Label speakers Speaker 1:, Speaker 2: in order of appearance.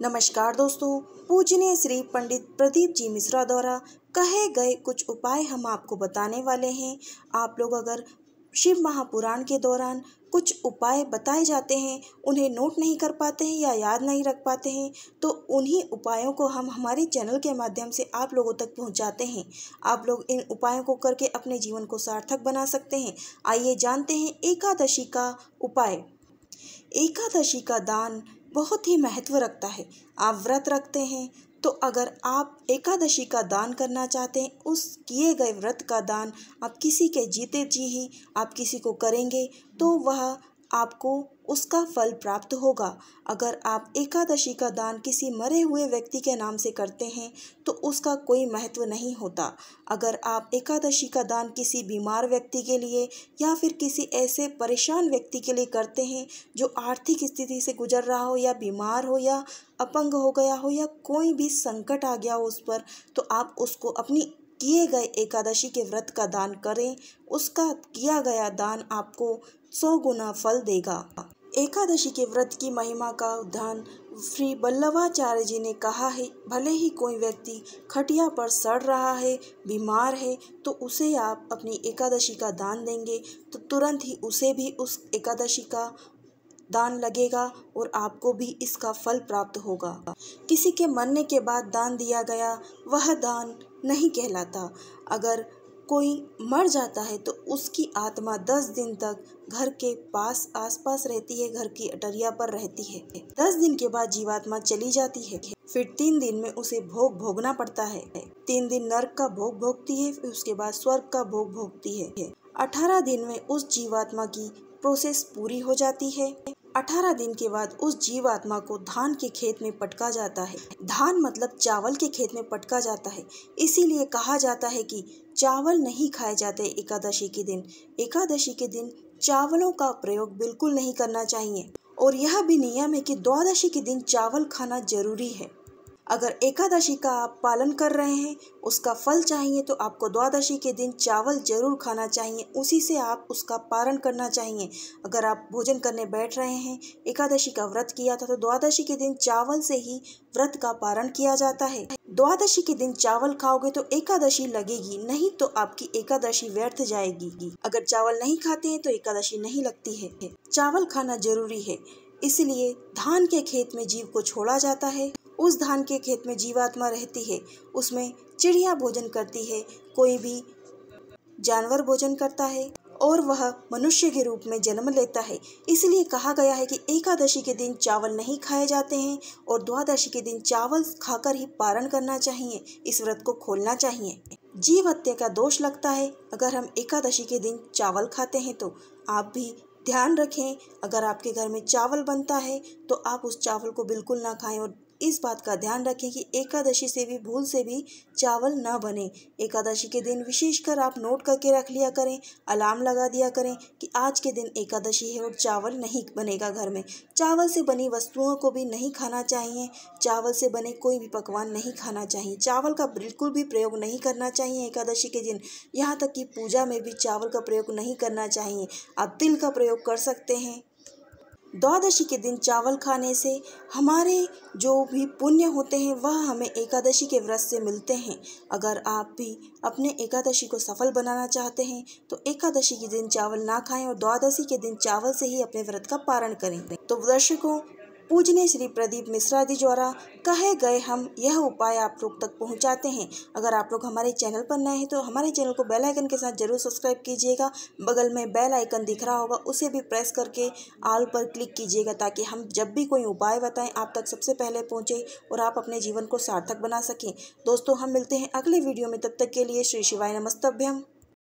Speaker 1: नमस्कार दोस्तों, पूजनीय श्री पंडित प्रदीप जी मिश्रा द्वारा कहे गए कुछ उपाय हम आपको बताने वाले हैं। आप लोग अगर शिव महापुराण के दौरान कुछ उपाय बताए जाते हैं, उन्हें नोट नहीं कर पाते हैं या याद नहीं रख पाते हैं, तो उन्हीं उपायों को हम हमारे चैनल के माध्यम से आप लोगों तक पहुंचाते हैं। आप लोग इन उपायों को करके अपने जीवन को सार्थक बना सकते हैं। आइए जानते हैं एकादशी का उपाय। एकादशी का दान बहुत ही महत्व रखता है। आप व्रत रखते हैं तो अगर आप एकादशी का दान करना चाहते हैं, उस किए गए व्रत का दान आप किसी के जीते जी ही आप किसी को करेंगे तो वह आपको उसका फल प्राप्त होगा। अगर आप एकादशी का दान किसी मरे हुए व्यक्ति के नाम से करते हैं तो उसका कोई महत्व नहीं होता। अगर आप एकादशी का दान किसी बीमार व्यक्ति के लिए या फिर किसी ऐसे परेशान व्यक्ति के लिए करते हैं जो आर्थिक स्थिति से गुजर रहा हो या बीमार हो या अपंग हो गया हो या कोई भी संकट आ गया हो उस पर, तो आप उसको अपनी किए गए एकादशी के व्रत का दान करें। उसका किया गया दान आपको 100 गुना फल देगा। एकादशी के व्रत की महिमा का उद्धान श्री वल्लभाचार्य जी ने कहा है। भले ही कोई व्यक्ति खटिया पर सड़ रहा है, बीमार है, तो उसे आप अपनी एकादशी का दान देंगे तो तुरंत ही उसे भी उस एकादशी का दान लगेगा और आपको भी इसका फल प्राप्त होगा। किसी के मरने के बाद दान दिया गया वह दान नहीं कहलाता। अगर कोई मर जाता है तो उसकी आत्मा 10 दिन तक घर के पास आसपास रहती है, घर की अटरिया पर रहती है। 10 दिन के बाद जीवात्मा चली जाती है। फिर 3 दिन में उसे भोग भोगना पड़ता है। 3 दिन नरक का भोग भोगती है, फिर उसके बाद स्वर्ग का भोग भोगती है। 18 दिन में उस जीवात्मा की प्रोसेस पूरी हो जाती है। 18 दिन के बाद उस जीवात्मा को धान के खेत में पटका जाता है। धान मतलब चावल के खेत में पटका जाता है। इसीलिए कहा जाता है कि चावल नहीं खाए जाते एकादशी के दिन। एकादशी के दिन चावलों का प्रयोग बिल्कुल नहीं करना चाहिए और यह भी नियम है कि द्वादशी के दिन चावल खाना जरूरी है। अगर एकादशी का आप पालन कर रहे हैं, उसका फल चाहिए तो आपको द्वादशी के दिन चावल जरूर खाना चाहिए, उसी से आप उसका पारण करना चाहिए। अगर आप भोजन करने बैठ रहे हैं, एकादशी का व्रत किया था, तो द्वादशी के दिन चावल से ही व्रत का पारण किया जाता है। द्वादशी के दिन चावल खाओगे तो एकादशी लगेगी, नहीं तो आपकी एकादशी व्यर्थ जाएगी। अगर चावल नहीं खाते हैं तो एकादशी नहीं लगती है। चावल खाना जरूरी है। इसलिए धान के खेत में जीव को छोड़ा जाता है। उस धान के खेत में जीवात्मा रहती है, उसमें चिड़िया भोजन करती है, कोई भी जानवर भोजन करता है और वह मनुष्य के रूप में जन्म लेता है। इसलिए कहा गया है कि एकादशी के दिन चावल नहीं खाए जाते हैं और द्वादशी के दिन चावल खाकर ही पारण करना चाहिए। इस व्रत को खोलना चाहिए। जीव हत्या का दोष लगता है अगर हम एकादशी के दिन चावल खाते हैं तो आप भी ध्यान रखें। अगर आपके घर में चावल बनता है तो आप उस चावल को बिल्कुल ना खाएं और इस बात का ध्यान रखें कि एकादशी से भी भूल से भी चावल ना बने। एकादशी के दिन विशेषकर आप नोट करके रख लिया करें, अलार्म लगा दिया करें कि आज के दिन एकादशी है और चावल नहीं बनेगा घर में। चावल से बनी वस्तुओं को भी नहीं खाना चाहिए। चावल से बने कोई भी पकवान नहीं खाना चाहिए। चावल का बिल्कुल भी प्रयोग नहीं करना चाहिए एकादशी के दिन। यहाँ तक कि पूजा में भी चावल का प्रयोग नहीं करना चाहिए। आप तिल का प्रयोग कर सकते हैं। द्वादशी के दिन चावल खाने से हमारे जो भी पुण्य होते हैं वह हमें एकादशी के व्रत से मिलते हैं। अगर आप भी अपने एकादशी को सफल बनाना चाहते हैं तो एकादशी के दिन चावल ना खाएं और द्वादशी के दिन चावल से ही अपने व्रत का पारण करें। तो दर्शकों, पूजनीय श्री प्रदीप मिश्रा जी द्वारा कहे गए हम यह उपाय आप लोग तक पहुंचाते हैं। अगर आप लोग हमारे चैनल पर नए हैं तो हमारे चैनल को बेल आइकन के साथ जरूर सब्सक्राइब कीजिएगा। बगल में बेल आइकन दिख रहा होगा, उसे भी प्रेस करके ऑल पर क्लिक कीजिएगा ताकि हम जब भी कोई उपाय बताएं आप तक सबसे पहले पहुंचे और आप अपने जीवन को सार्थक बना सकें। दोस्तों, हम मिलते हैं अगले वीडियो में। तब तक के लिए श्री शिवाय नमस्तभ्यम।